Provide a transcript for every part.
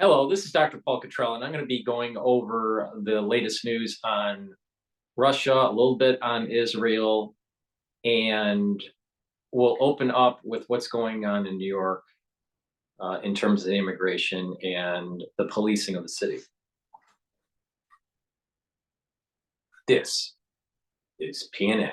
Hello, this is Dr. Paul Cottrell, and I'm going to be going over the latest news on Russia, a little bit on Israel, and we'll open up with what's going on in New York in terms of the immigration and the policing of the city. This is PNN.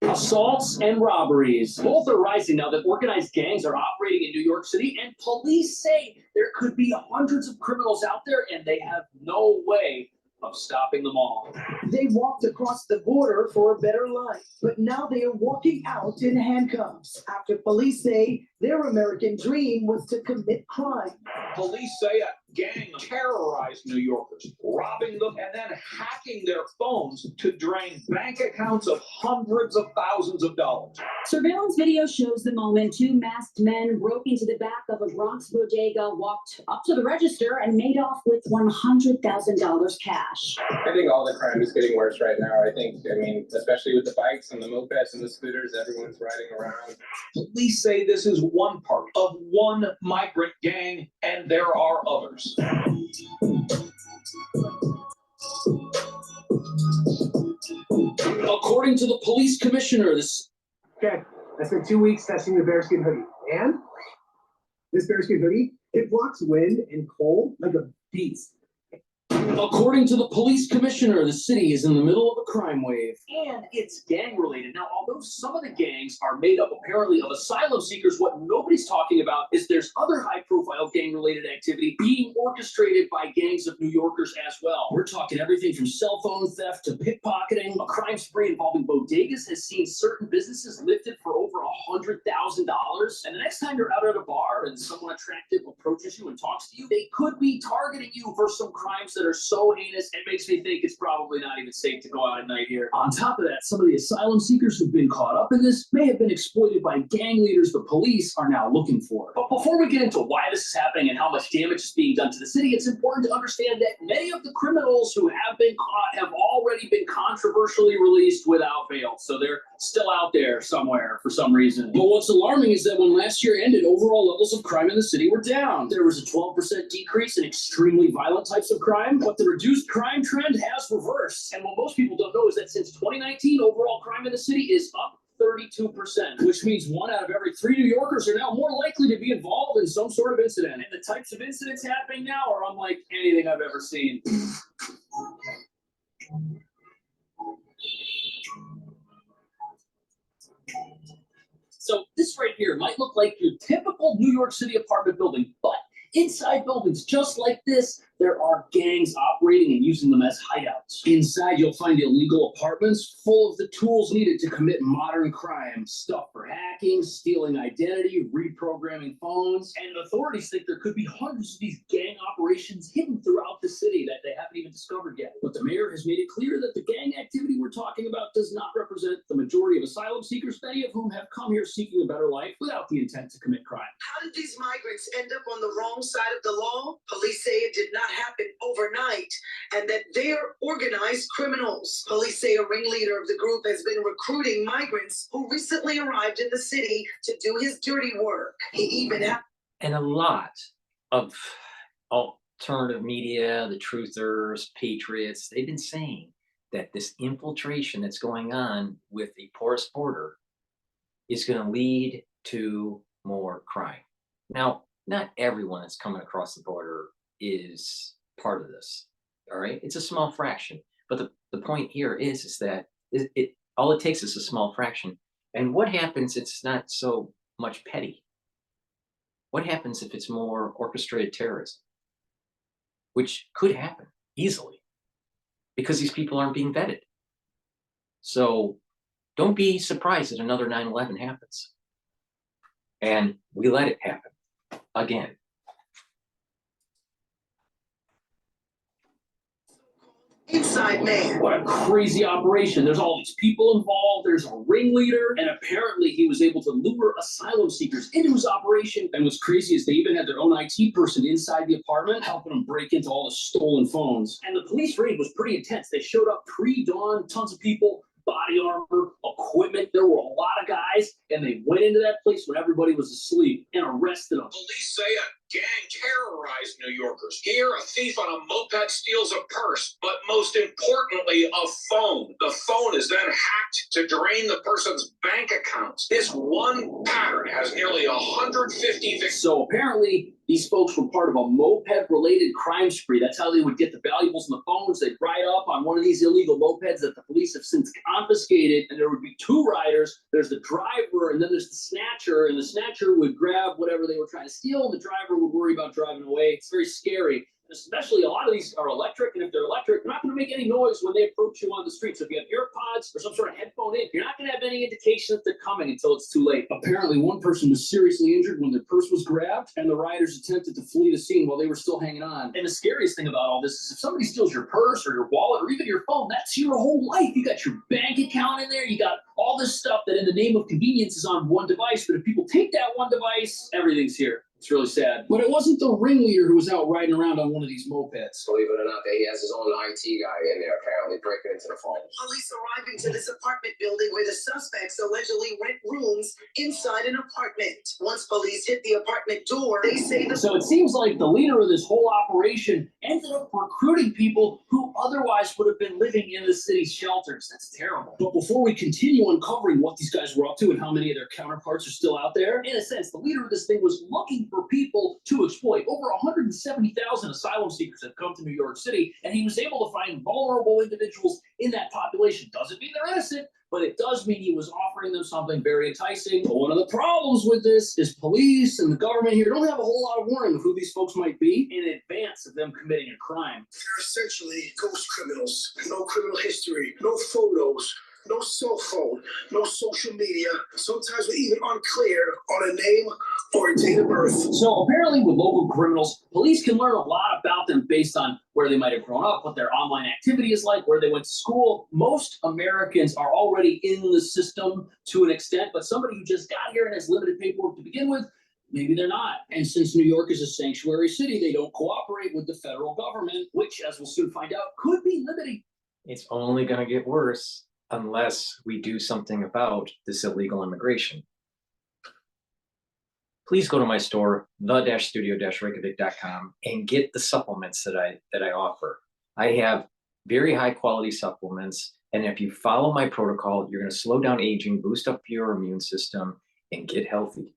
Assaults and robberies. Both are rising now that organized gangs are operating in New York City, and police say there could be hundreds of criminals out there, and they have no way of stopping them all. They walked across the border for a better life, but now they are walking out in handcuffs after police say their American dream was to commit crime. Police say a gang terrorized New Yorkers, robbing them and then hacking their phones to drain bank accounts of hundreds of thousands of dollars. Surveillance video shows the moment two masked men broke into the back of a Bronx bodega, walked up to the register, and made off with $100,000 cash. I think all the crime is getting worse right now. I mean, especially with the bikes and the mopeds and the scooters, everyone's riding around. Police say this is one part of one migrant gang, and there are others. According to the police commissioner, Okay, I spent 2 weeks testing the bearskin hoodie, and this bearskin hoodie, it blocks wind and cold like a beast. According to the police commissioner, the city is in the middle of a crime wave, and it's gang-related. Now, although some of the gangs are made up apparently of asylum seekers, what nobody's talking about is there's other high-profile gang-related activity being orchestrated by gangs of New Yorkers as well. We're talking everything from cell phone theft to pickpocketing. A crime spree involving bodegas has seen certain businesses lifted for over $100,000. And the next time you're out at a bar and someone attractive approaches you and talks to you, they could be targeting you for some crimes that are so heinous, it makes me think it's probably not even safe to go out at night here. On top of that, some of the asylum seekers who've been caught up in this may have been exploited by gang leaders the police are now looking for. But before we get into why this is happening and how much damage is being done to the city, it's important to understand that many of the criminals who have been caught have already been controversially released without bail. So they're still out there somewhere for some reason. But what's alarming is that when last year ended, overall levels of crime in the city were down. There was a 12% decrease in extremely violent types of crime, but the reduced crime trend has reversed. And what most people don't know is that since 2019, overall crime in the city is up 32%, which means 1 out of every 3 New Yorkers are now more likely to be involved in some sort of incident. And the types of incidents happening now are unlike anything I've ever seen. So this right here might look like your typical New York City apartment building, but inside buildings just like this, there are gangs operating and using them as hideouts. Inside, you'll find illegal apartments full of the tools needed to commit modern crime. Stuff for hacking, stealing identity, reprogramming phones. And authorities think there could be hundreds of these gang operations hidden throughout the city that they haven't even discovered yet. But the mayor has made it clear that the gang activity we're talking about does not represent the majority of asylum seekers, many of whom have come here seeking a better life without the intent to commit crime. How did these migrants end up on the wrong side of the law? Police say it did not happen overnight and that they're organized criminals. Police say a ringleader of the group has been recruiting migrants who recently arrived in the city to do his dirty work. He even had... And a lot of alternative media, the truthers, patriots, they've been saying that this infiltration that's going on with a porous border is going to lead to more crime. Now, not everyone that's coming across the border is part of this, all right? It's a small fraction, but the point here is that all it takes is a small fraction. And what happens if it's not so much petty? What happens if it's more orchestrated terrorism? Which could happen easily because these people aren't being vetted. So don't be surprised that another 9/11 happens. And we let it happen again. Inside man. What a crazy operation. There's all these people involved. There's a ringleader. And apparently he was able to lure asylum seekers into his operation. And what's crazy is they even had their own IT person inside the apartment helping them break into all the stolen phones. And the police raid was pretty intense. They showed up pre-dawn, tons of people, body armor, a equipment. There were a lot of guys, and they went into that place when everybody was asleep and arrested them. Police say a gang terrorized New Yorkers. Here, a thief on a moped steals a purse, but most importantly, a phone. The phone is then hacked to drain the person's bank accounts. This one pattern has nearly 150 victims. So apparently, these folks were part of a moped-related crime spree. That's how they would get the valuables and the phones. They'd ride up on one of these illegal mopeds that the police have since confiscated, and there would be two riders. There's the driver, and then there's the snatcher, and the snatcher would grab whatever they were trying to steal, and the driver would worry about driving away. It's very scary. Especially a lot of these are electric, and if they're electric, they're not going to make any noise when they approach you on the street. So if you have earpods or some sort of headphone in, you're not going to have any indication that they're coming until it's too late. Apparently, one person was seriously injured when their purse was grabbed, and the riders attempted to flee the scene while they were still hanging on. And the scariest thing about all this is if somebody steals your purse or your wallet or even your phone, that's your whole life. You got your bank account in there, you got all this stuff that in the name of convenience is on one device, but if people take that one device, everything's here. It's really sad. But it wasn't the ringleader who was out riding around on one of these mopeds. Believe it or not, he has his own IT guy in there apparently breaking into the phone. Police arriving to this apartment building where the suspects allegedly rent rooms inside an apartment. Once police hit the apartment door, they say the... So it seems like the leader of this whole operation ended up recruiting people who otherwise would have been living in the city's shelters. That's terrible. But before we continue uncovering what these guys were up to and how many of their counterparts are still out there, in a sense, the leader of this thing was looking for people to exploit. Over 170,000 asylum seekers have come to New York City, and he was able to find vulnerable individuals in that population. Doesn't mean they're innocent, but it does mean he was offering them something very enticing. But one of the problems with this is police and the government here don't have a whole lot of warning of who these folks might be in advance of them committing a crime. They're essentially ghost criminals. No criminal history, no photos, no cell phone, no social media. Sometimes we're even unclear on a name or a date of birth. So apparently with local criminals, police can learn a lot about them based on where they might have grown up, what their online activity is like, where they went to school. Most Americans are already in the system to an extent, but somebody who just got here and has limited paperwork to begin with, maybe they're not. And since New York is a sanctuary city, they don't cooperate with the federal government, which, as we'll soon find out, could be limiting. It's only going to get worse unless we do something about this illegal immigration. Please go to my store, the-studio-reykjavik.com, and get the supplements that I offer. I have very high quality supplements, and if you follow my protocol, you're going to slow down aging, boost up your immune system, and get healthy.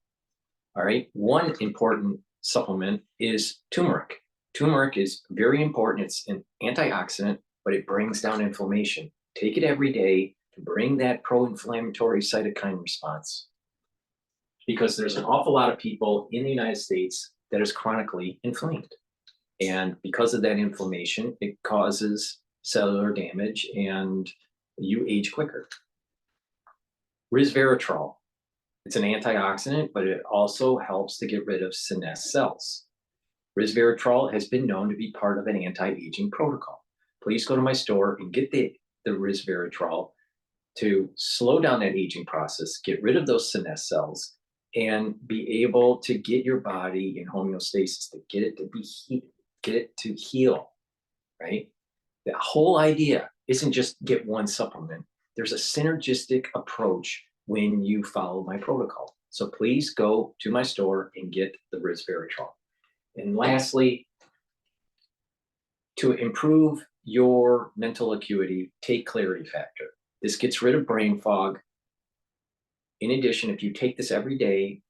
All right. One important supplement is turmeric. Turmeric is very important. It's an antioxidant, but it brings down inflammation. Take it every day to bring that pro-inflammatory cytokine response. Because there's an awful lot of people in the United States that is chronically inflamed. And because of that inflammation, it causes cellular damage and you age quicker. Resveratrol. It's an antioxidant, but it also helps to get rid of senescent cells. Resveratrol has been known to be part of an anti-aging protocol. Please go to my store and get the resveratrol to slow down that aging process, get rid of those senescent cells, and be able to get your body in homeostasis, to get it to heal, right? The whole idea isn't just get one supplement. There's a synergistic approach when you follow my protocol. So please go to my store and get the resveratrol. And lastly, to improve your mental acuity, take Clarity Factor. This gets rid of brain fog. In addition, if you take this every day,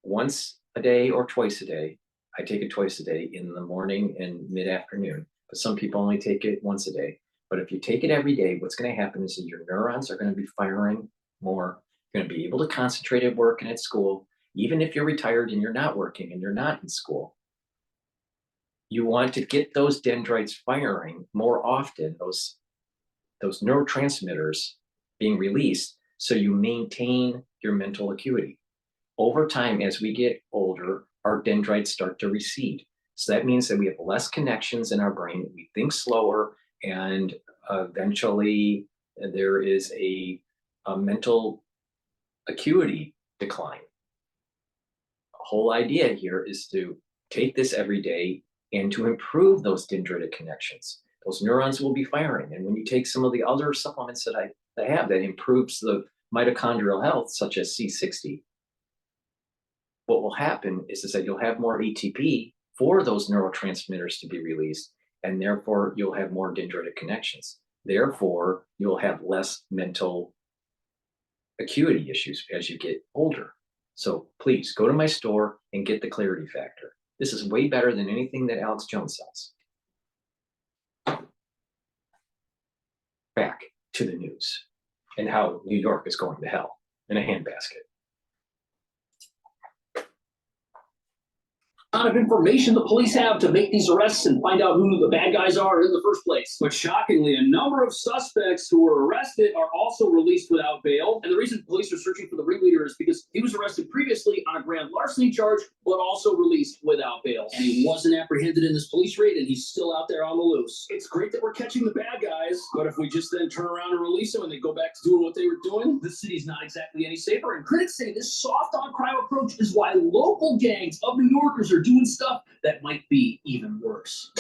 once a day or twice a day, I take it twice a day in the morning and mid-afternoon, but some people only take it once a day. But if you take it every day, what's going to happen is that your neurons are going to be firing more. You're going to be able to concentrate at work and at school, even if you're retired and you're not working and you're not in school. You want to get those dendrites firing more often, those neurotransmitters being released, so you maintain your mental acuity. Over time, as we get older, our dendrites start to recede. So that means that we have less connections in our brain, we think slower, and eventually there is a mental acuity decline. The whole idea here is to take this every day and to improve those dendritic connections. Those neurons will be firing. And when you take some of the other supplements that I have that improves the mitochondrial health, such as C60, what will happen is that you'll have more ATP for those neurotransmitters to be released, and therefore you'll have more dendritic connections. Therefore, you'll have less mental acuity issues as you get older. So please go to my store and get the clarity factor. This is way better than anything that Alex Jones sells. Back to the news and how New York is going to hell in a handbasket. Amount of information the police have to make these arrests and find out who the bad guys are in the first place. But shockingly, a number of suspects who were arrested are also released without bail. And the reason police are searching for the ringleader is because he was arrested previously on a grand larceny charge, but also released without bail. And he wasn't apprehended in this police raid, and he's still out there on the loose. It's great that we're catching the bad guys, but if we just then turn around and release them and they go back to doing what they were doing, the city's not exactly any safer. And critics say this soft on crime approach is why local gangs of New Yorkers are doing stuff that might be even worse.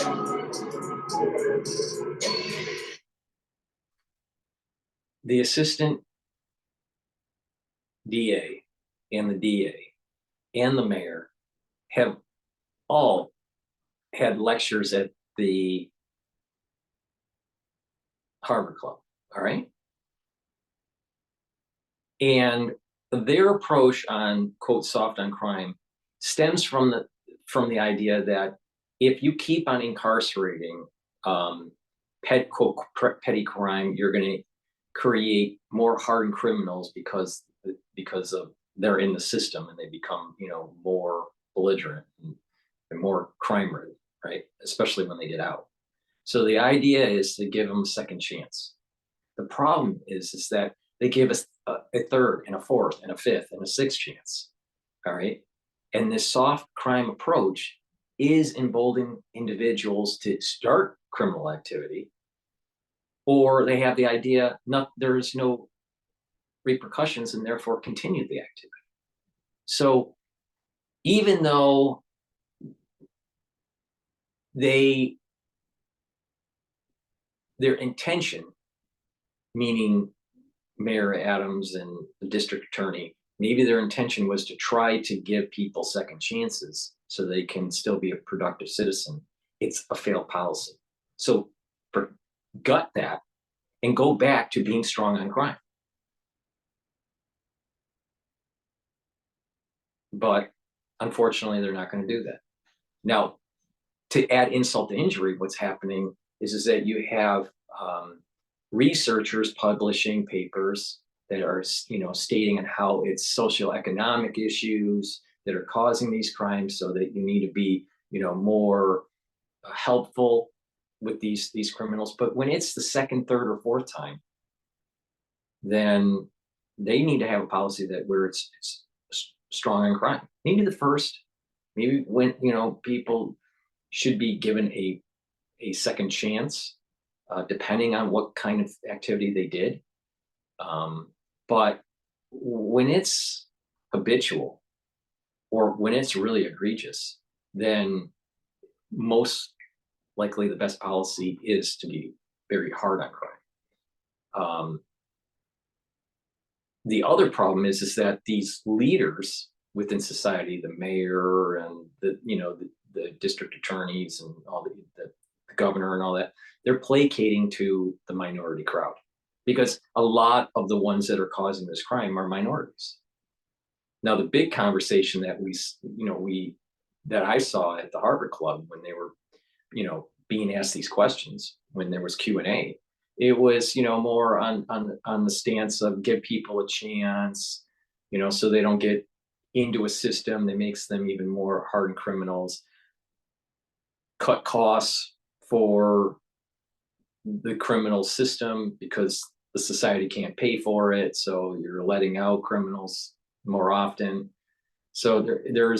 The assistant DA and the DA and the mayor have all had lectures at the Harvard Club, all right? And their approach on, quote, soft on crime stems from the idea that if you keep on incarcerating petty crime, you're going to create more hardened criminals because of they're in the system and they become, you know, more belligerent and more crime ridden, right? Especially when they get out. So the idea is to give them a second chance. The problem is that they give us a third and a fourth and a fifth and a sixth chance, all right? And this soft crime approach is emboldening individuals to start criminal activity, or they have the idea there's no repercussions and therefore continue the activity. So even though their intention, meaning Mayor Adams and the district attorney, maybe their intention was to try to give people second chances so they can still be a productive citizen. It's a failed policy. So gut that and go back to being strong on crime. But unfortunately, they're not going to do that. Now, to add insult to injury, what's happening is that you have researchers publishing papers that are, you know, stating on how it's socioeconomic issues that are causing these crimes, so that you need to be, you know, more helpful with these criminals. But when it's the second, third, or fourth time, then they need to have a policy that where it's strong on crime. Maybe the first, maybe when, you know, people should be given a second chance, depending on what kind of activity they did. But when it's habitual or when it's really egregious, then most likely the best policy is to be very hard on crime. The other problem is that these leaders within society, the mayor and the district attorneys and all the governor and all that, they're placating to the minority crowd, because a lot of the ones that are causing this crime are minorities. Now, the big conversation that that I saw at the Harvard Club when they were, you know, being asked these questions, when there was Q&A, it was, you know, more on the stance of give people a chance, you know, so they don't get into a system that makes them even more hardened criminals, cut costs for the criminal system because the society can't pay for it, so you're letting out criminals more often. So there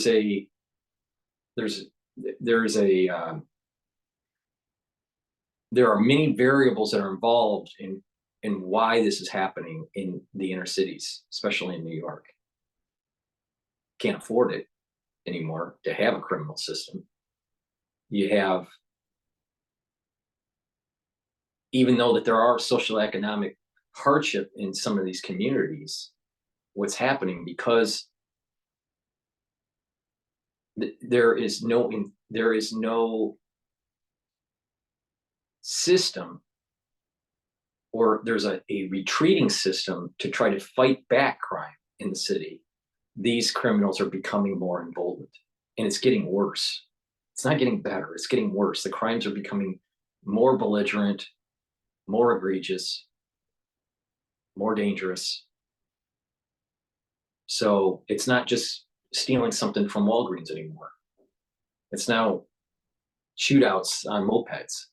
are many variables that are involved in why this is happening in the inner cities, especially in New York. Can't afford it anymore to have a criminal system. You have, even though that there are social economic hardship in some of these communities, what's happening, because there is no system, or there's a retreating system to try to fight back crime in the city. These criminals are becoming more emboldened, and it's getting worse. It's not getting better, it's getting worse. The crimes are becoming more belligerent, more egregious, more dangerous. So it's not just stealing something from Walgreens anymore. It's now shootouts on mopeds.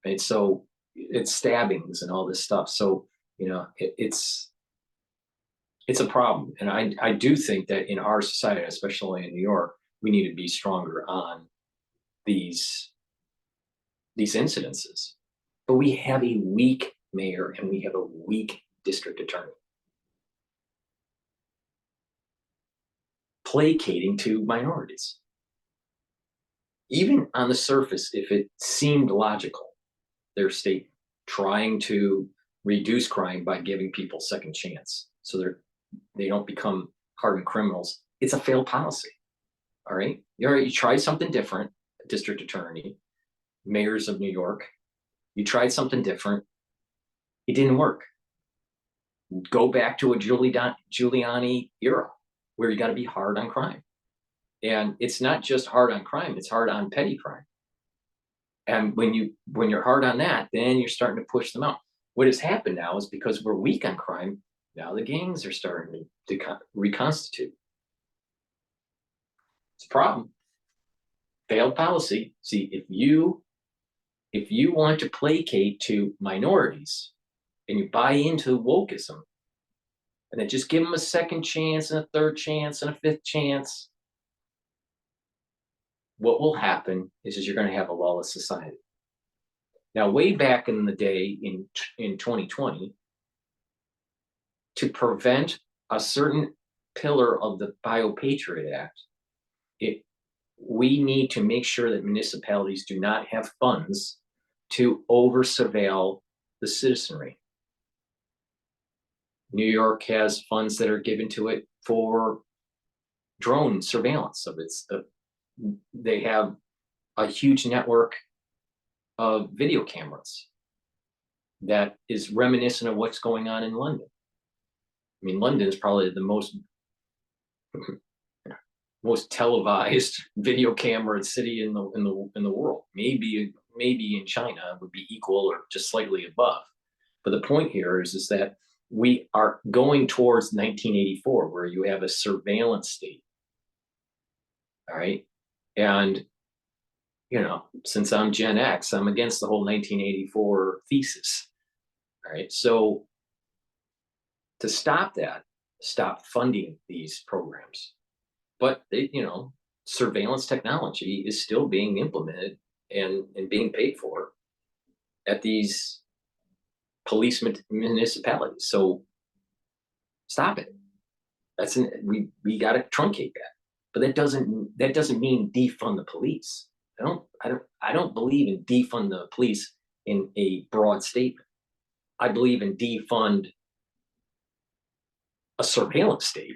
And so it's stabbings and all this stuff. So, you know, it's a problem. And I do think that in our society, especially in New York, we need to be stronger on these incidences. But we have a weak mayor and we have a weak district attorney, placating to minorities. Even on the surface, if it seemed logical, their state trying to reduce crime by giving people second chance so they don't become hardened criminals, it's a failed policy. All right, you tried something different, district attorney, mayors of New York, you tried something different, it didn't work. Go back to a Giuliani era where you got to be hard on crime. And it's not just hard on crime, it's hard on petty crime. And when you're hard on that, then you're starting to push them out. What has happened now is because we're weak on crime, now the gangs are starting to reconstitute. It's a problem. Failed policy. See, if you want to placate to minorities and you buy into wokeism, and then just give them a second chance and a third chance and a fifth chance, what will happen is you're going to have a lawless society. Now, way back in the day in 2020, to prevent a certain pillar of the Biopatriot Act, we need to make sure that municipalities do not have funds to over-surveil the citizenry. New York has funds that are given to it for drone surveillance of its. They have a huge network of video cameras that is reminiscent of what's going on in London. I mean, London is probably the most televised video camera city in the world. Maybe in China would be equal or just slightly above. But the point here is that we are going towards 1984, where you have a surveillance state. All right. And, you know, since I'm Gen X, I'm against the whole 1984 thesis. All right. So to stop that, stop funding these programs. But surveillance technology is still being implemented and being paid for at these police municipalities. So stop it. We got to truncate that. But that doesn't mean defund the police. I don't believe in defund the police in a broad statement. I believe in defund a surveillance state.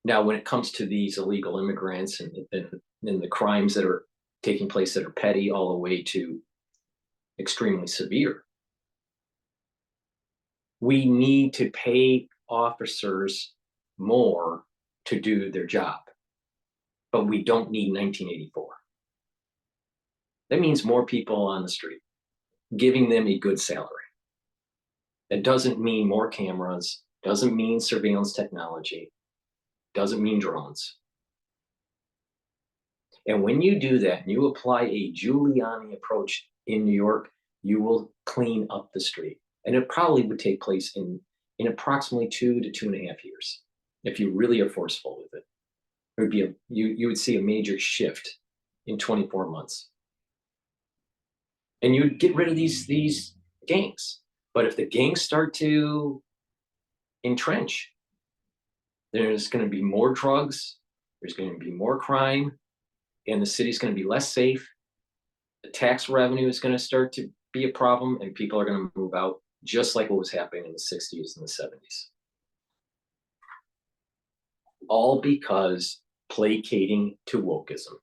Now, when it comes to these illegal immigrants and the crimes that are taking place that are petty all the way to extremely severe, we need to pay officers more to do their job, but we don't need 1984. That means more people on the street, giving them a good salary. That doesn't mean more cameras, doesn't mean surveillance technology, doesn't mean drones. And when you do that and you apply a Giuliani approach in New York, you will clean up the street. And it probably would take place in approximately 2 to 2.5 years if you really are forceful with it. It would be you would see a major shift in 24 months. And you'd get rid of these gangs. But if the gangs start to entrench, there's going to be more drugs, there's going to be more crime, and the city's going to be less safe, the tax revenue is going to start to be a problem, and people are going to move out, just like what was happening in the 60s and the 70s. All because placating to wokeism.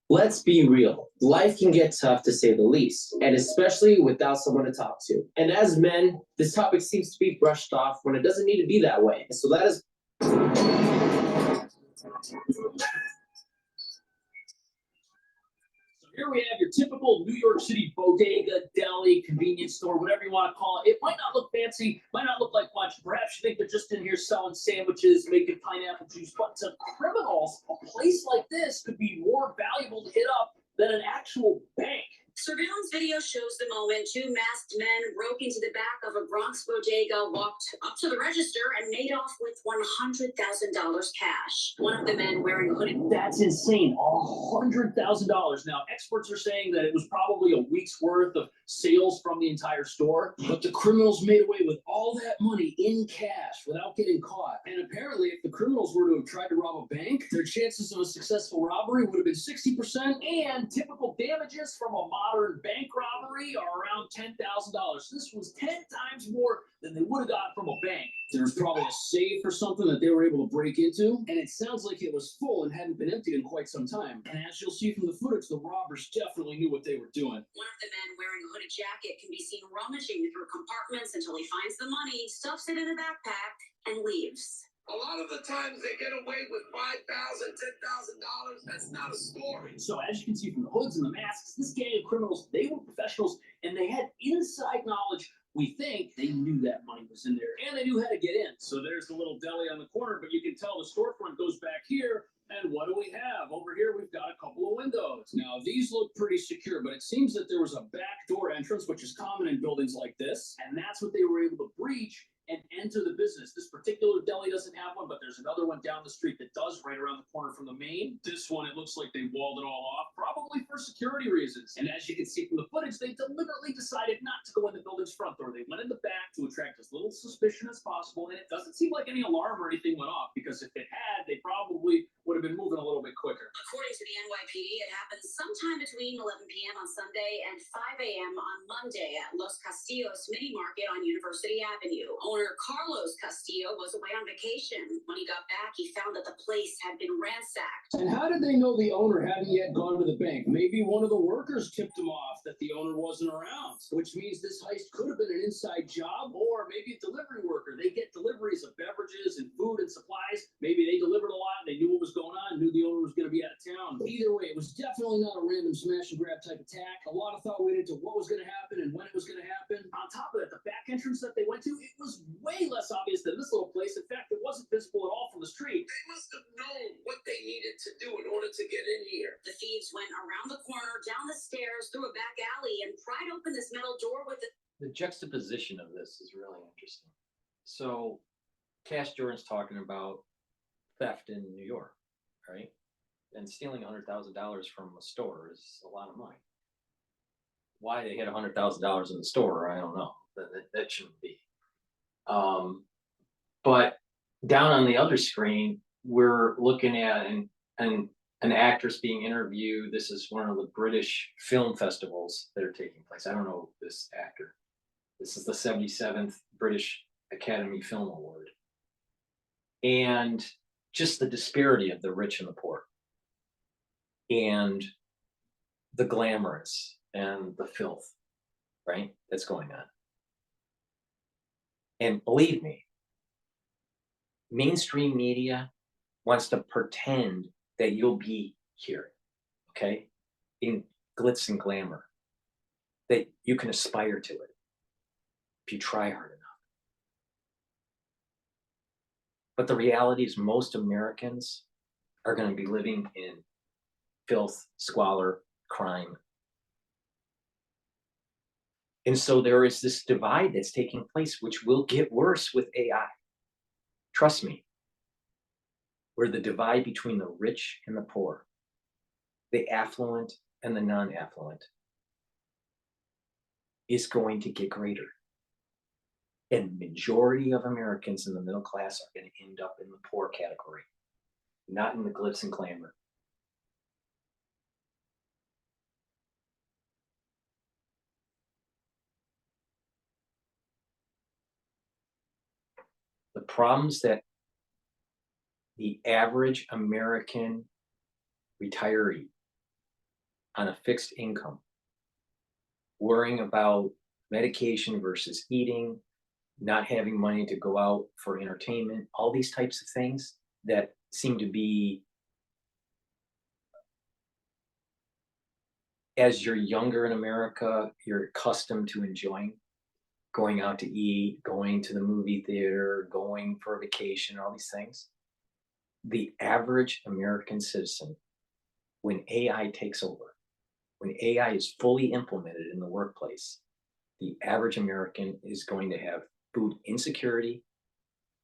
Let's be real. Life can get tough to say the least, and especially without someone to talk to. And as men, this topic seems to be brushed off when it doesn't need to be that way. So that is. Here we have your typical New York City bodega, deli, convenience store, whatever you want to call it. It might not look fancy, might not look like much. Perhaps you think they're just in here selling sandwiches, making pineapple juice. But to criminals, a place like this could be more valuable to hit up than an actual bank. Surveillance video shows the moment two masked men broke into the back of a Bronx bodega, walked up to the register, and made off with $100,000 cash. One of the men wearing a hoodie. That's insane. $100,000. Now, experts are saying that it was probably a week's worth of sales from the entire store, but the criminals made away with all that money in cash without getting caught. And apparently, if the criminals were to have tried to rob a bank, their chances of a successful robbery would have been 60%, and typical damages from a modern bank robbery are around $10,000. This was 10 times more than they would have got from a bank. There was probably a safe or something that they were able to break into, and it sounds like it was full and hadn't been emptied in quite some time. And as you'll see from the footage, the robbers definitely knew what they were doing. One of the men wearing a hooded jacket can be seen rummaging through compartments until he finds the money, stuffs it in a backpack, and leaves. A lot of the times they get away with $5,000, $10,000. That's not a story. So as you can see from the hoods and the masks, this gang of criminals, they were professionals, and they had inside knowledge. We think they knew that money was in there, and they knew how to get in. So there's the little deli on the corner, but you can tell the storefront goes back here. And what do we have? Over here, we've got a couple of windows. Now, these look pretty secure, but it seems that there was a back door entrance, which is common in buildings like this, and that's what they were able to breach and enter the business. This particular deli doesn't have one, but there's another one down the street that does, right around the corner from the main. This one, it looks like they walled it all off, probably for security reasons. And as you can see from the footage, they deliberately decided not to go in the building's front door. They went in the back to attract as little suspicion as possible, and it doesn't seem like any alarm or anything went off, because if it had, they probably would have been moving a little bit quicker. According to the NYPD, it happened sometime between 11 p.m. on Sunday and 5 a.m. on Monday at Los Castillos Mini Market on University Avenue. Owner Carlos Castillo was away on vacation. When he got back, he found that the place had been ransacked. And how did they know the owner hadn't yet gone to the bank? Maybe one of the workers tipped them off that the owner wasn't around, which means this heist could have been an inside job, or maybe a delivery worker. They get deliveries of beverages and food and supplies. Maybe they delivered a lot, they knew what was going on, knew the owner was going to be out of town. Either way, it was definitely not a random smash and grab type attack. A lot of thought went into what was going to happen and when it was going to happen. On top of that, the back entrance that they went to, it was way less obvious than this little place. In fact, it wasn't visible at all from the street. They must have known what they needed to do in order to get in here. The thieves went around the corner, down the stairs, through a back alley, and pried open this metal door with The juxtaposition of this is really interesting. So, Cash Jordan's talking about theft in New York, right? And stealing $100,000 from a store is a lot of money. Why they had $100,000 in the store, I don't know. That shouldn't be. But down on the other screen, we're looking at an actress being interviewed. This is one of the British film festivals that are taking place. I don't know this actor. This is the 77th British Academy Film Award. And just the disparity of the rich and the poor, and the glamorous and the filth, right? That's going on. And believe me, mainstream media wants to pretend that you'll be here, okay? In glitz and glamour, that you can aspire to it if you try hard enough. But the reality is most Americans are going to be living in filth, squalor, crime. And so there is this divide that's taking place, which will get worse with AI. Trust me, where the divide between the rich and the poor, the affluent and the non-affluent, is going to get greater. And majority of Americans in the middle class are going to end up in the poor category, not in the glitz and glamour. The problems that the average American retiree on a fixed income, worrying about medication versus eating, not having money to go out for entertainment, all these types of things that seem to be, as you're younger in America, you're accustomed to enjoying going out to eat, going to the movie theater, going for a vacation, all these things. The average American citizen, when AI takes over, when AI is fully implemented in the workplace, the average American is going to have food insecurity.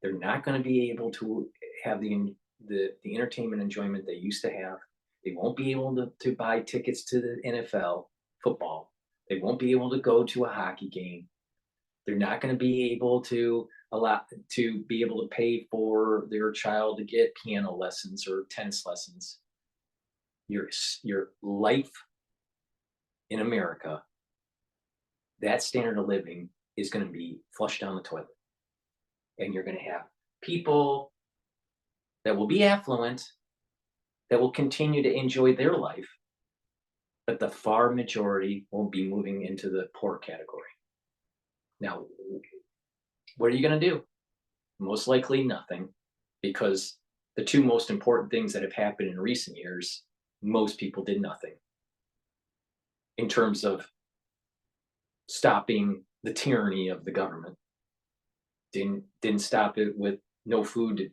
They're not going to be able to have the entertainment enjoyment they used to have. They won't be able to buy tickets to the NFL football. They won't be able to go to a hockey game. They're not going to be able to pay for their child to get piano lessons or tennis lessons. Your life in America, that standard of living is going to be flushed down the toilet. And you're going to have people that will be affluent, that will continue to enjoy their life, but the far majority won't be moving into the poor category. Now, what are you going to do? Most likely nothing, because the two most important things that have happened in recent years, most people did nothing in terms of stopping the tyranny of the government. Didn't stop it with no food,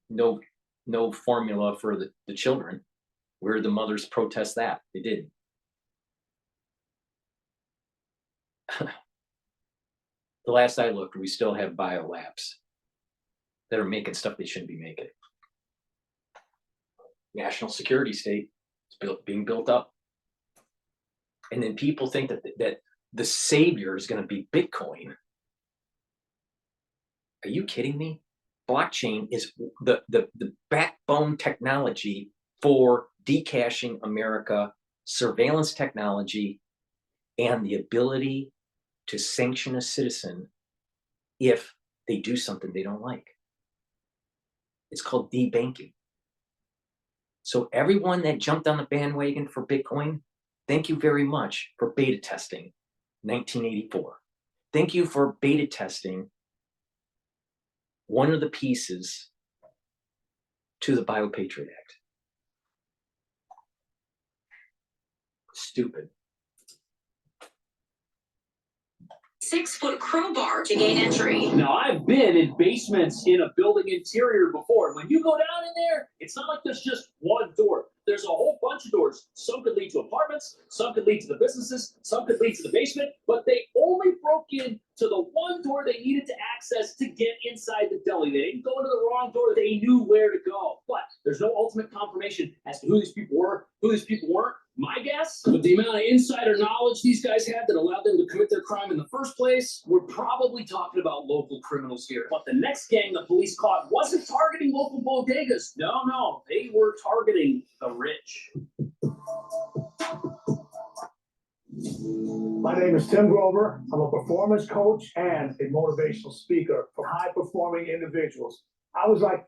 no formula for the children. Where did the mothers protest that? They didn't. The last I looked, we still have biolabs that are making stuff they shouldn't be making. National security state is being built up. And then people think that the savior is going to be Bitcoin. Are you kidding me? Blockchain is the backbone technology for decaching America, surveillance technology, and the ability to sanction a citizen if they do something they don't like. It's called debanking. So everyone that jumped on the bandwagon for Bitcoin, thank you very much for beta testing 1984. Thank you for beta testing one of the pieces to the Biopatriot Act. Stupid. 6-foot crowbar to gain entry. Now, I've been in basements in a building interior before, and when you go down in there, it's not like there's just one door. There's a whole bunch of doors. Some could lead to apartments, some could lead to the businesses, some could lead to the basement, but they only broke in to the one door they needed to access to get inside the deli. They didn't go into the wrong door. They knew where to go. But there's no ultimate confirmation as to who these people were, who these people weren't. My guess, with the amount of insider knowledge these guys had that allowed them to commit their crime in the first place, we're probably talking about local criminals here. But the next gang the police caught wasn't targeting local bodegas. No, they were targeting the rich. My name is Tim Grover. I'm a performance coach and a motivational speaker for high-performing individuals. I was like,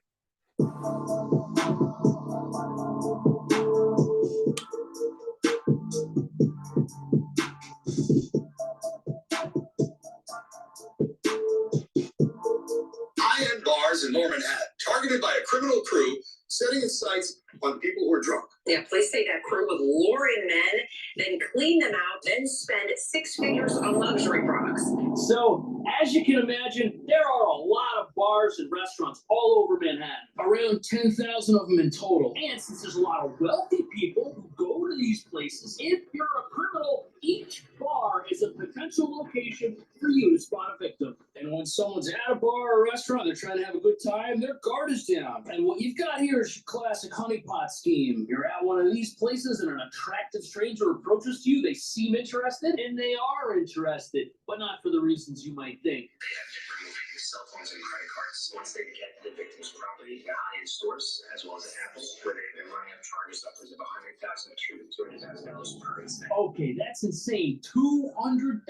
high-end bars in Lower Manhattan, targeted by a criminal crew, setting its sights on people who are drunk. Yeah, police say that crew would lure in men, then clean them out, then spend 6 figures on luxury products. So, as you can imagine, there are a lot of bars and restaurants all over Manhattan. Around 10,000 of them in total. And since there's a lot of wealthy people who go to these places, if you're a criminal, each bar is a potential location for you to spot a victim. And when someone's at a bar or a restaurant, they're trying to have a good time, their guard is down. And what you've got here is your classic honeypot scheme. You're at one of these places and an attractive stranger approaches you. They seem interested, and they are interested, but not for the reasons you might think. They have different cell phones and credit cards. Once they get the victim's property, they hide in stores as well as at Apple, where they've been running up charges upwards of $100,000 to $200,000 per incident. Okay, that's insane. $200,000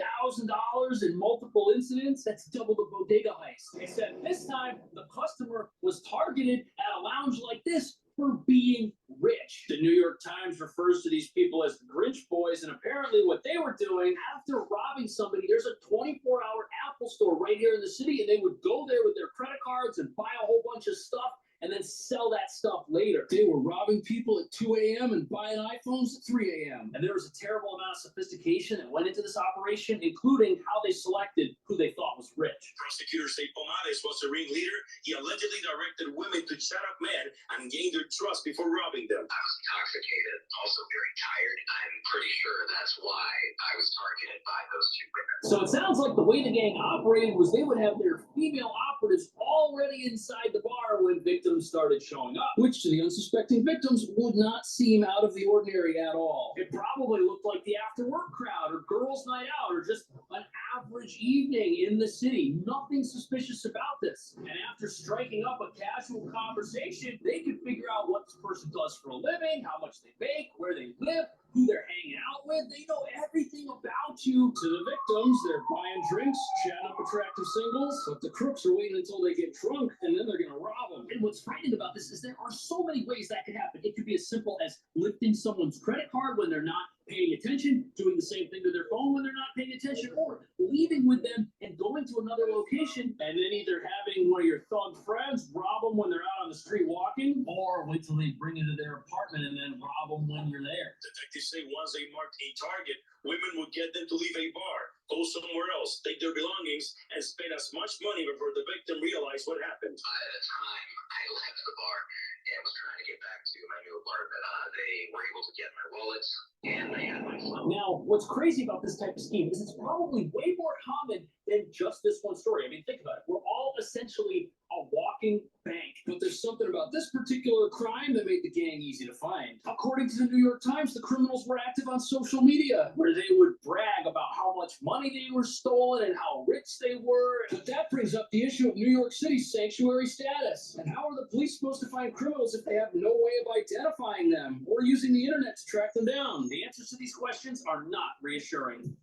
in multiple incidents? That's double the bodega heist. Except this time, the customer was targeted at a lounge like this for being rich. The New York Times refers to these people as the Grinch Boys, and apparently what they were doing after robbing somebody, there's a 24-hour Apple store right here in the city, and they would go there with their credit cards and buy a whole bunch of stuff and then sell that stuff later. They were robbing people at 2 a.m. and buying iPhones at 3 a.m. And there was a terrible amount of sophistication that went into this operation, including how they selected who they thought was rich. Prosecutors say Pomares was the ringleader. He allegedly directed women to chat up men and gain their trust before robbing them. I was intoxicated, also very tired. I'm pretty sure that's why I was targeted by those two women. So it sounds like the way the gang operated was they would have their female operatives already inside the bar when victims started showing up, which to the unsuspecting victims would not seem out of the ordinary at all. It probably looked like the after work crowd or girls' night out or just an average evening in the city. Nothing suspicious about this. And after striking up a casual conversation, they could figure out what this person does for a living, how much they make, where they live, who they're hanging out with. They know everything about you. To the victims, they're buying drinks, chatting up attractive singles, but the crooks are waiting until they get drunk and then they're gonna rob them. And what's frightening about this is there are so many ways that could happen. It could be as simple as lifting someone's credit card when they're not paying attention, doing the same thing to their phone when they're not paying attention, or leaving with them and going to another location and then either having one of your thug friends rob them when they're out on the street walking, or wait till they bring you to their apartment and then rob them when you're there. Detectives say once they marked a target, women would get them to leave a bar, go somewhere else, take their belongings, and spend as much money before the victim realized what happened. At the time, I left the bar and was trying to get back to my new apartment. They were able to get my wallet and they had my phone. Now, what's crazy about this type of scheme is it's probably way more common than just this one story. I mean, think about it. We're all essentially a walking bank, but there's something about this particular crime that made the gang easy to find. According to the New York Times, the criminals were active on social media, where they would brag about how much money they were stolen and how rich they were. But that brings up the issue of New York City's sanctuary status. And how are the police supposed to find criminals if they have no way of identifying them or using the internet to track them down? The answers to these questions are not reassuring.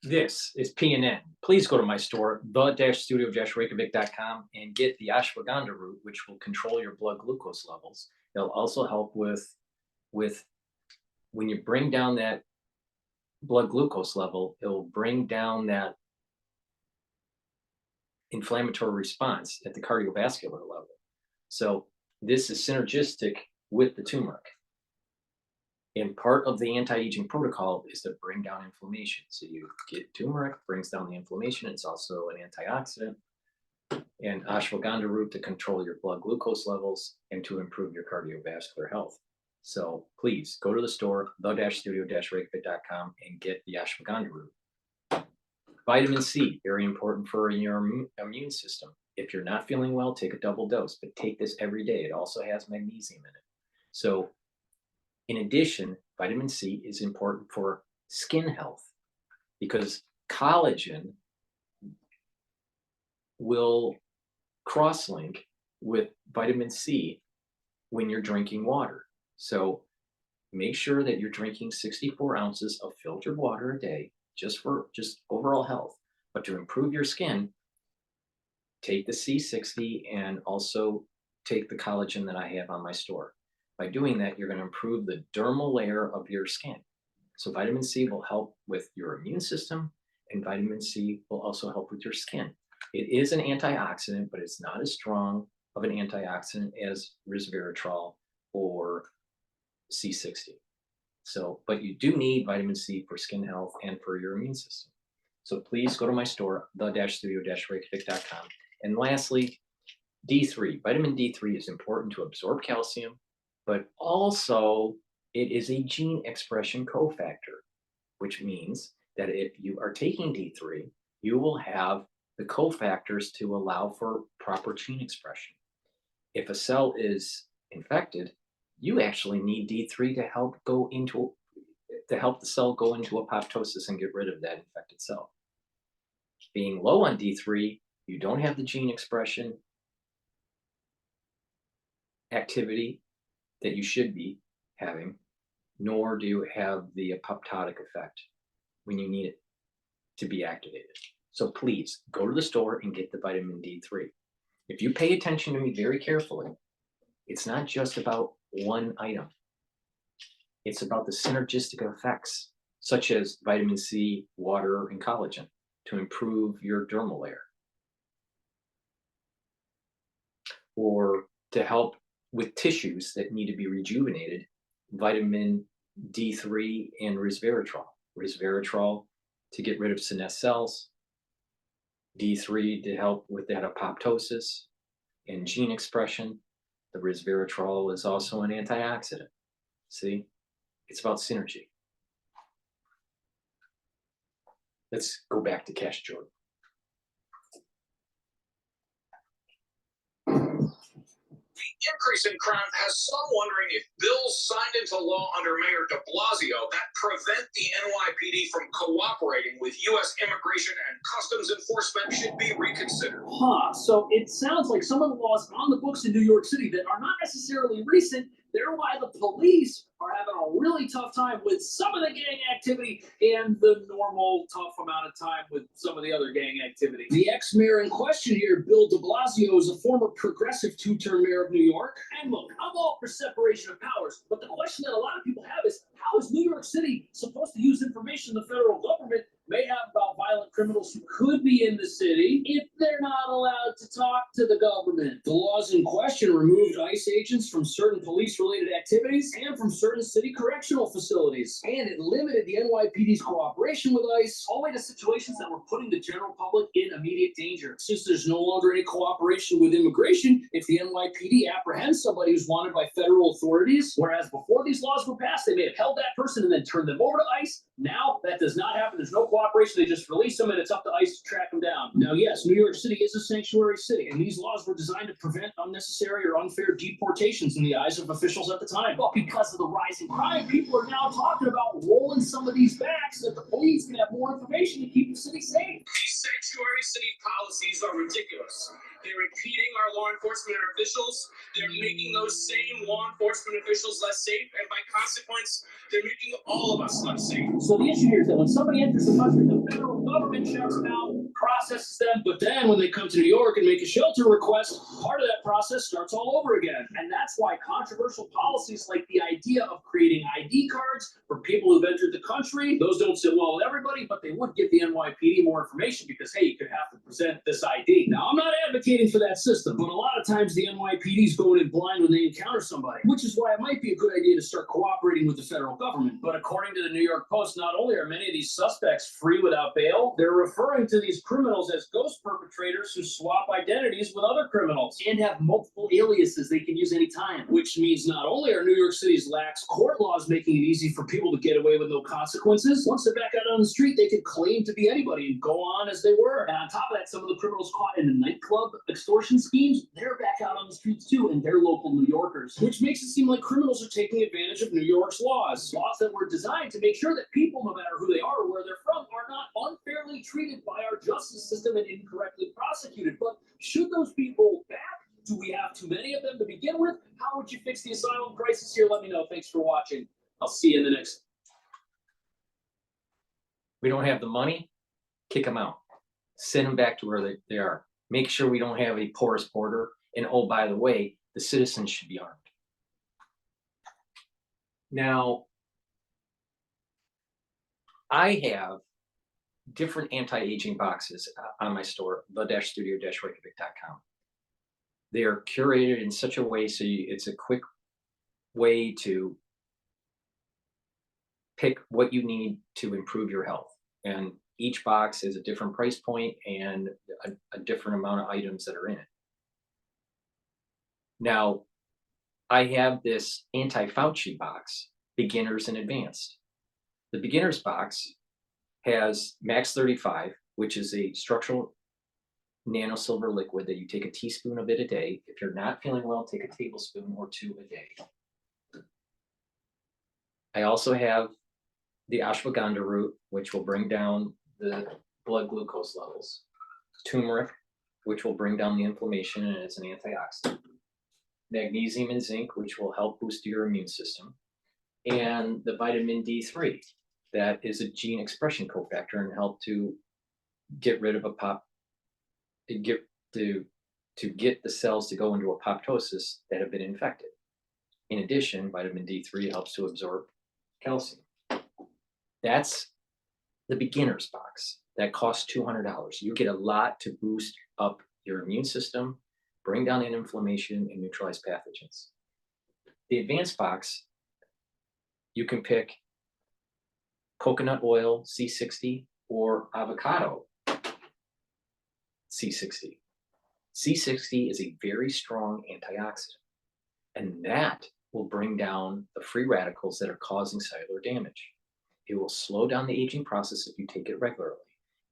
This is PNN. Please go to my store, the-studio-reykjavik.com, and get the ashwagandha root, which will control your blood glucose levels. It'll also help with when you bring down that blood glucose level, it'll bring down that inflammatory response at the cardiovascular level. So this is synergistic with the turmeric. And part of the anti-aging protocol is to bring down inflammation. So you get turmeric, brings down the inflammation. It's also an antioxidant. And ashwagandha root to control your blood glucose levels and to improve your cardiovascular health. So please go to the store, the-studio-reykjavik.com, and get the ashwagandha root. Vitamin C, very important for your immune system. If you're not feeling well, take a double dose, but take this every day. It also has magnesium in it. So in addition, vitamin C is important for skin health because collagen will cross-link with vitamin C when you're drinking water. So make sure that you're drinking 64 ounces of filtered water a day just for overall health. But to improve your skin, take the C60 and also take the collagen that I have on my store. By doing that, you're going to improve the dermal layer of your skin. So vitamin C will help with your immune system, and vitamin C will also help with your skin. It is an antioxidant, but it's not as strong of an antioxidant as resveratrol or C60. So, but you do need vitamin C for skin health and for your immune system. So please go to my store, the-studio-reykjavik.com. And lastly, D3. Vitamin D3 is important to absorb calcium, but also it is a gene expression cofactor, which means that if you are taking D3, you will have the cofactors to allow for proper gene expression. If a cell is infected, you actually need D3 to help go into to help the cell go into apoptosis and get rid of that infected cell. Being low on D3, you don't have the gene expression activity that you should be having, nor do you have the apoptotic effect when you need it to be activated. So please go to the store and get the vitamin D3. If you pay attention to me very carefully, it's not just about one item. It's about the synergistic effects, such as vitamin C, water, and collagen, to improve your dermal layer, or to help with tissues that need to be rejuvenated, vitamin D3 and resveratrol. Resveratrol to get rid of senescent cells, D3 to help with that apoptosis and gene expression. The resveratrol is also an antioxidant. See, it's about synergy. Let's go back to Cash Jordan. The increase in crime has some wondering if bills signed into law under Mayor de Blasio that prevent the NYPD from cooperating with U.S. Immigration and Customs Enforcement should be reconsidered. So it sounds like some of the laws on the books in New York City that are not necessarily recent, they're why the police are having a really tough time with some of the gang activity and the normal tough amount of time with some of the other gang activity. The ex-mayor in question here, Bill de Blasio, is a former progressive two-term mayor of New York. And look, I'm all for separation of powers, but the question that a lot of people have is, how is New York City supposed to use information the federal government may have about violent criminals who could be in the city if they're not allowed to talk to the government? The laws in question removed ICE agents from certain police-related activities and from certain city correctional facilities. And it limited the NYPD's cooperation with ICE only to situations that were putting the general public in immediate danger. Since there's no longer any cooperation with immigration, if the NYPD apprehends somebody who's wanted by federal authorities, whereas before these laws were passed, they may have held that person and then turned them over to ICE. Now that does not happen. There's no cooperation. They just release them and it's up to ICE to track them down. Now, yes, New York City is a sanctuary city, and these laws were designed to prevent unnecessary or unfair deportations in the eyes of officials at the time. But because of the rising crime, people are now talking about rolling some of these back so that the police can have more information to keep the city safe. These sanctuary city policies are ridiculous. They're impeding our law enforcement officials. They're making those same law enforcement officials less safe, and by consequence, they're making all of us less safe. So the issue here is that when somebody enters the country, the federal government checks them out, processes them, but then when they come to New York and make a shelter request, part of that process starts all over again. And that's why controversial policies like the idea of creating ID cards for people who've entered the country, those don't sit well with everybody, but they would give the NYPD more information because, hey, you could have to present this ID. Now, I'm not advocating for that system, but a lot of times the NYPD's going in blind when they encounter somebody, which is why it might be a good idea to start cooperating with the federal government. But according to the New York Post, not only are many of these suspects free without bail, they're referring to these criminals as ghost perpetrators who swap identities with other criminals and have multiple aliases they can use anytime, which means not only are New York City's lax court laws making it easy for people to get away with no consequences, once they're back out on the street, they could claim to be anybody and go on as they were. And on top of that, some of the criminals caught in the nightclub extortion schemes, they're back out on the streets too, and they're local New Yorkers, which makes it seem like criminals are taking advantage of New York's laws that were designed to make sure that people, no matter who they are or where they're from, are not unfairly treated by our justice system and incorrectly prosecuted. But should those people back? Do we have too many of them to begin with? How would you fix the asylum crisis here? Let me know. Thanks for watching. I'll see you in the next. We don't have the money, kick them out. Send them back to where they are. Make sure we don't have a porous border. And oh, by the way, the citizens should be armed. Now, I have different anti-aging boxes on my store, the-studio-yorkerep66.com. They are curated in such a way so it's a quick way to pick what you need to improve your health. And each box is a different price point and a different amount of items that are in it. Now, I have this anti-Fauci box, beginners and advanced. The beginners box has Max 35, which is a structural nano silver liquid that you take a teaspoon of it a day. If you're not feeling well, take a tablespoon or two a day. I also have the ashwagandha root, which will bring down the blood glucose levels. Turmeric, which will bring down the inflammation and it's an antioxidant. Magnesium and zinc, which will help boost your immune system. And the vitamin D3, that is a gene expression cofactor and help to get rid of get the cells to go into apoptosis that have been infected. In addition, vitamin D3 helps to absorb calcium. That's the beginner's box. That costs $200. You get a lot to boost up your immune system, bring down that inflammation, and neutralize pathogens. The advanced box, you can pick coconut oil, C60, or avocado, C60. C60 is a very strong antioxidant, and that will bring down the free radicals that are causing cellular damage. It will slow down the aging process if you take it regularly.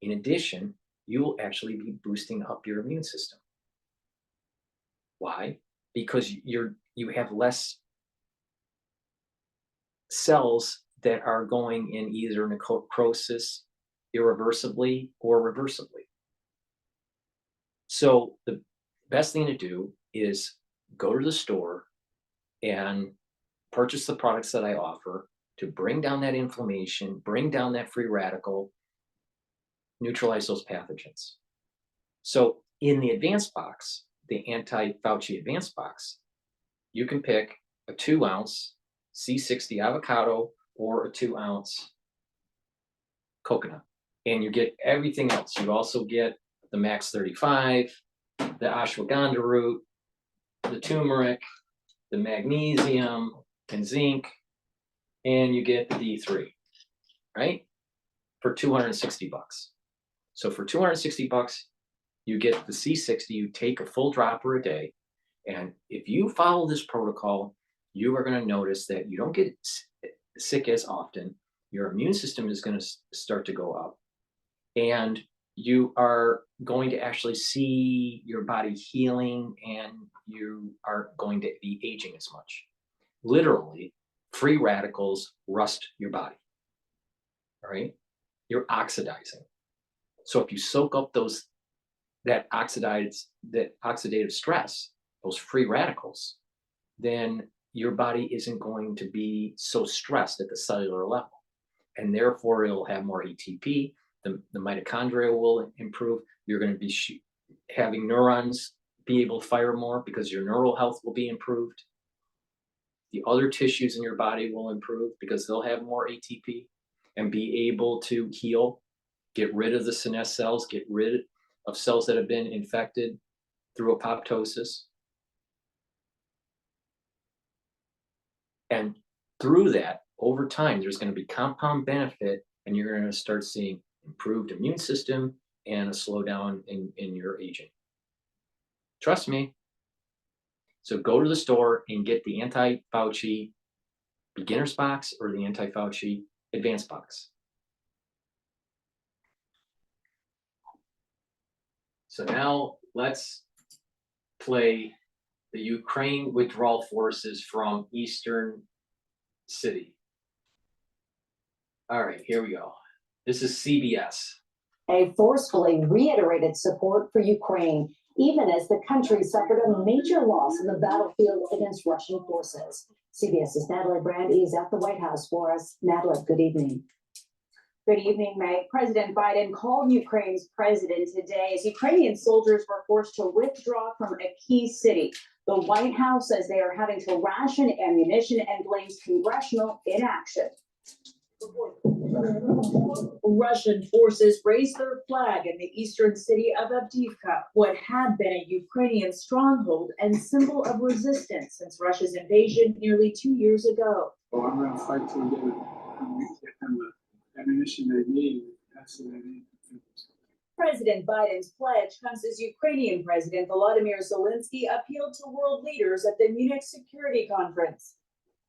In addition, you will actually be boosting up your immune system. Why? Because you have less cells that are going in either necrosis irreversibly or reversibly. So the best thing to do is go to the store and purchase the products that I offer to bring down that inflammation, bring down that free radical, neutralize those pathogens. So in the advanced box, the anti-Fauci advanced box, you can pick a 2-ounce C60 avocado or a 2-ounce coconut, and you get everything else. You also get the Max 35, the ashwagandha root, the turmeric, the magnesium and zinc, and you get the D3, right? For $260. So for $260, you get the C60, you take a full dropper a day. And if you follow this protocol, you are going to notice that you don't get sick as often. Your immune system is going to start to go up. And you are going to actually see your body healing, and you aren't going to be aging as much. Literally, free radicals rust your body. All right? You're oxidizing. So if you soak up that oxidative stress, those free radicals, then your body isn't going to be so stressed at the cellular level. And therefore, it'll have more ATP. The mitochondria will improve. You're going to be having neurons be able to fire more because your neural health will be improved. The other tissues in your body will improve because they'll have more ATP and be able to heal, get rid of the senescent cells, get rid of cells that have been infected through apoptosis. And through that, over time, there's going to be compound benefit, and you're going to start seeing improved immune system and a slowdown in your aging. Trust me. So go to the store and get the anti-Fauci beginner's box or the anti-Fauci advanced box. So now let's play the Ukraine withdrawal forces from Eastern City. All right, here we go. This is CBS. A forcefully reiterated support for Ukraine, even as the country suffered a major loss in the battlefield against Russian forces. CBS's Natalie Brand is at the White House for us. Natalie, good evening. Good evening, Meg. President Biden called Ukraine's president today as Ukrainian soldiers were forced to withdraw from a key city. The White House says they are having to ration ammunition and blames congressional inaction. Russian forces raised their flag in the eastern city of Avdiivka, what had been a Ukrainian stronghold and symbol of resistance since Russia's invasion nearly 2 years ago. Well, I'm going to fight to get them the ammunition they need. That's what they need. President Biden's pledge comes as Ukrainian President Volodymyr Zelensky appealed to world leaders at the Munich Security Conference.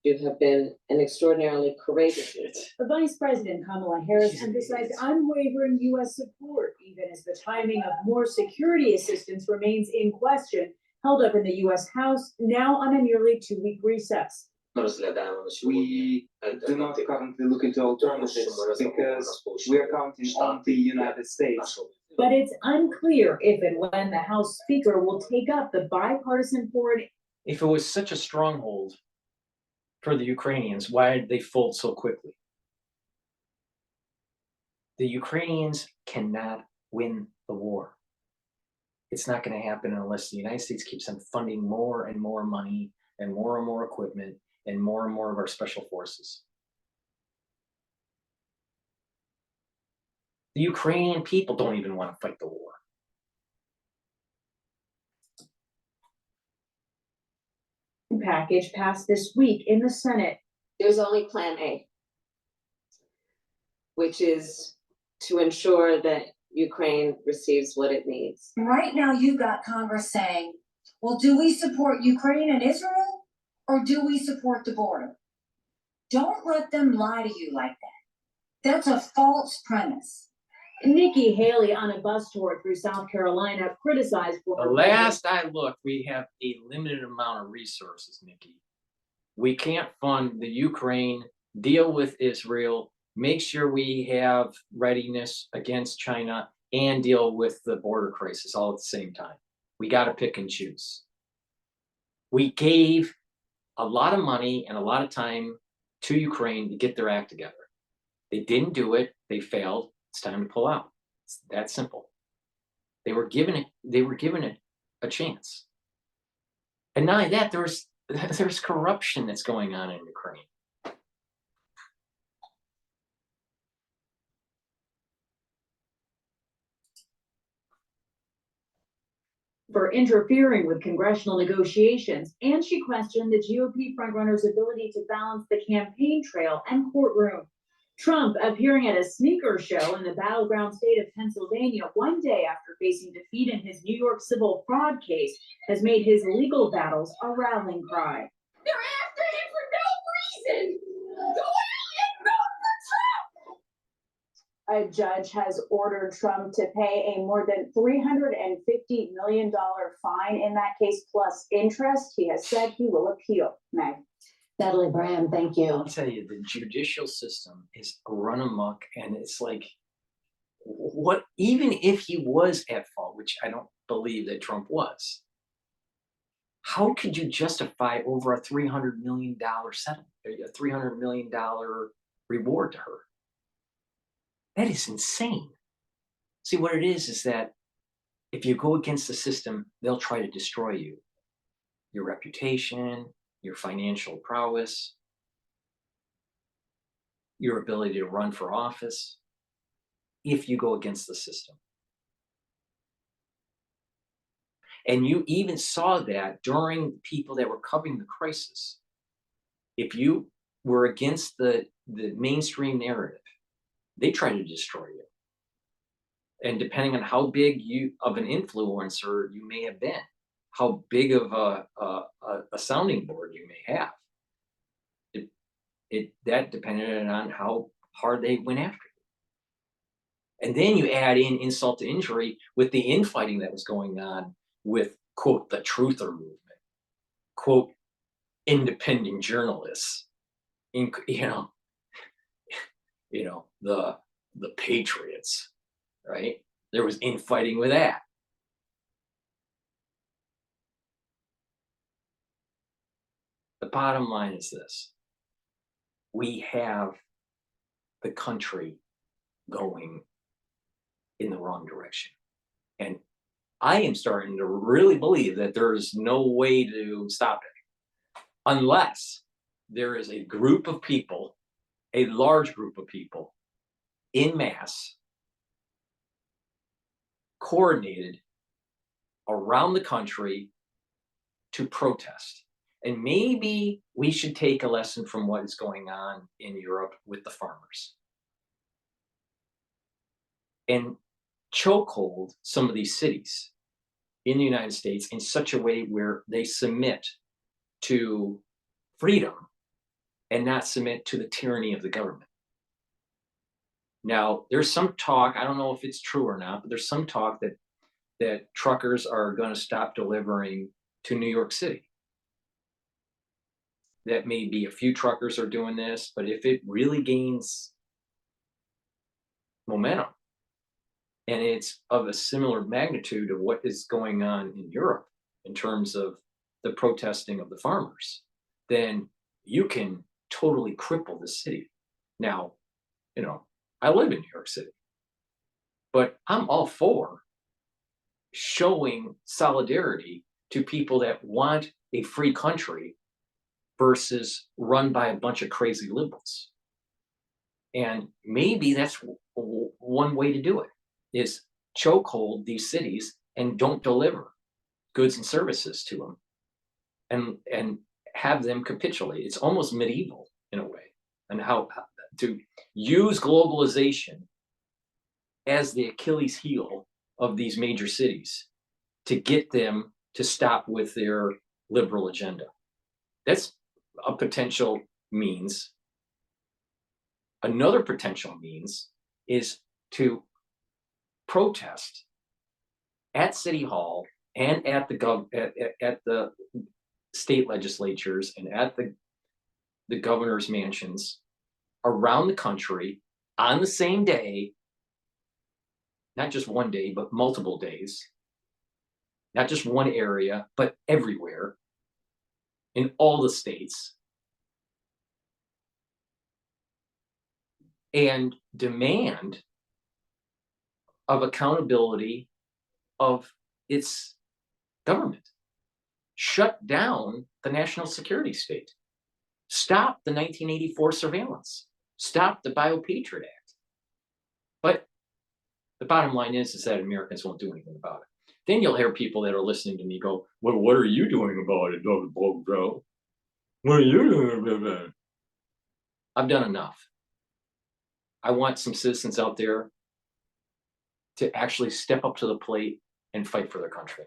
You have been an extraordinarily courageous leader. The Vice President Kamala Harris emphasized unwavering U.S. support, even as the timing of more security assistance remains in question, held up in the U.S. House, now on a nearly 2-week recess. We do not currently look into alternatives because we are counting on the United States. But it's unclear if and when the House Speaker will take up the bipartisan foreign. If it was such a stronghold for the Ukrainians, why did they fold so quickly? The Ukrainians cannot win the war. It's not going to happen unless the United States keeps on funding more and more money and more equipment and more of our special forces. The Ukrainian people don't even want to fight the war. Package passed this week in the Senate. There's only Plan A, which is to ensure that Ukraine receives what it needs. Right now, you've got Congress saying, well, do we support Ukraine and Israel, or do we support the border? Don't let them lie to you like that. That's a false premise. Nikki Haley on a bus tour through South Carolina criticized The former last I looked, we have a limited amount of resources, Nikki. We can't fund the Ukraine, deal with Israel, make sure we have readiness against China, and deal with the border crisis all at the same time. We got to pick and choose. We gave a lot of money and a lot of time to Ukraine to get their act together. They didn't do it. They failed. It's time to pull out. It's that simple. They were given it a chance. And not only that, there's corruption that's going on in Ukraine. for interfering with congressional negotiations, and she questioned the GOP frontrunner's ability to balance the campaign trail and courtroom. Trump, appearing at a sneaker show in the battleground state of Pennsylvania one day after facing defeat in his New York civil fraud case, has made his legal battles a rallying cry. They're after him for no reason. Go out and vote for Trump. A judge has ordered Trump to pay a more than $350 million fine in that case, plus interest. He has said he will appeal. Meg. Natalie Brand, thank you. I'll tell you, the judicial system is run amok, and it's like, what? Even if he was at fault, which I don't believe that Trump was, how could you justify over a $300 million settlement, a $300 million reward to her? That is insane. See, what it is that if you go against the system, they'll try to destroy you, your reputation, your financial prowess, your ability to run for office, if you go against the system. And you even saw that during people that were covering the crisis. If you were against the mainstream narrative, they try to destroy you. And depending on how big of an influencer you may have been, how big of a sounding board you may have, that depended on how hard they went after you. And then you add in insult to injury with the infighting that was going on with, quote, the truther movement, quote, independent journalists, the patriots, right? There was infighting with that. The bottom line is this: we have the country going in the wrong direction. And I am starting to really believe that there is no way to stop it unless there is a group of people, a large group of people, en masse, coordinated around the country to protest. And maybe we should take a lesson from what is going on in Europe with the farmers and chokehold some of these cities in the United States in such a way where they submit to freedom and not submit to the tyranny of the government. Now, there's some talk, I don't know if it's true or not, but there's some talk that truckers are going to stop delivering to New York City. that may be a few truckers are doing this, but if it really gains momentum and it's of a similar magnitude of what is going on in Europe in terms of the protesting of the farmers, then you can totally cripple the city. Now, you know, I live in New York City, but I'm all for showing solidarity to people that want a free country versus run by a bunch of crazy liberals. And maybe that's one way to do it, is chokehold these cities and don't deliver goods and services to them and have them capitulate. It's almost medieval in a way, and how to use globalization as the Achilles heel of these major cities to get them to stop with their liberal agenda. That's a potential means. Another potential means is to protest at City Hall and at the state legislatures and at the governor's mansions around the country on the same day, not just one day, but multiple days, not just one area, but everywhere in all the states, and demand of accountability of its government. Shut down the national security state. Stop the 1984 surveillance. Stop the Bio-Patriot Act. But the bottom line is that Americans won't do anything about it. Then you'll hear people that are listening to me go, well, what are you doing about it, bro? What are you doing about it? I've done enough. I want some citizens out there to actually step up to the plate and fight for their country.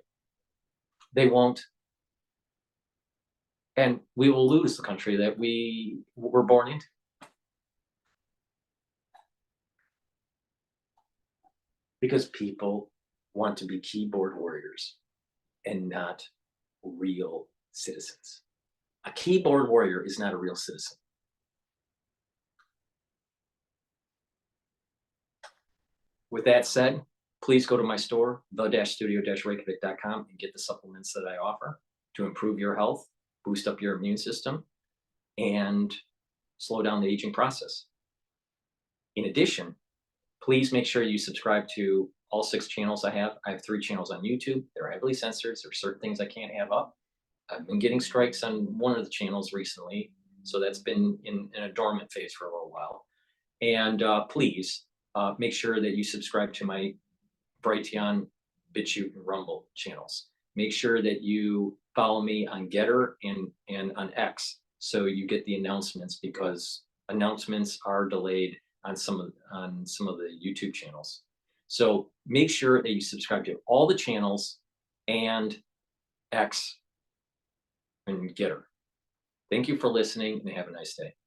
They won't. And we will lose the country that we were born into. Because people want to be keyboard warriors and not real citizens. A keyboard warrior is not a real citizen. With that said, please go to my store, the-studio-reykjavik.com, and get the supplements that I offer to improve your health, boost up your immune system, and slow down the aging process. In addition, please make sure you subscribe to all 6 channels I have. I have 3 channels on YouTube. They're heavily censored. There are certain things I can't have up. I've been getting strikes on one of the channels recently, so that's been in a dormant phase for a little while. And please make sure that you subscribe to my Brighteon, Bitchute, and Rumble channels. Make sure that you follow me on GETTR and on X, so you get the announcements, because announcements are delayed on some of the YouTube channels. So make sure that you subscribe to all the channels and X and GETTR. Thank you for listening, and have a nice day.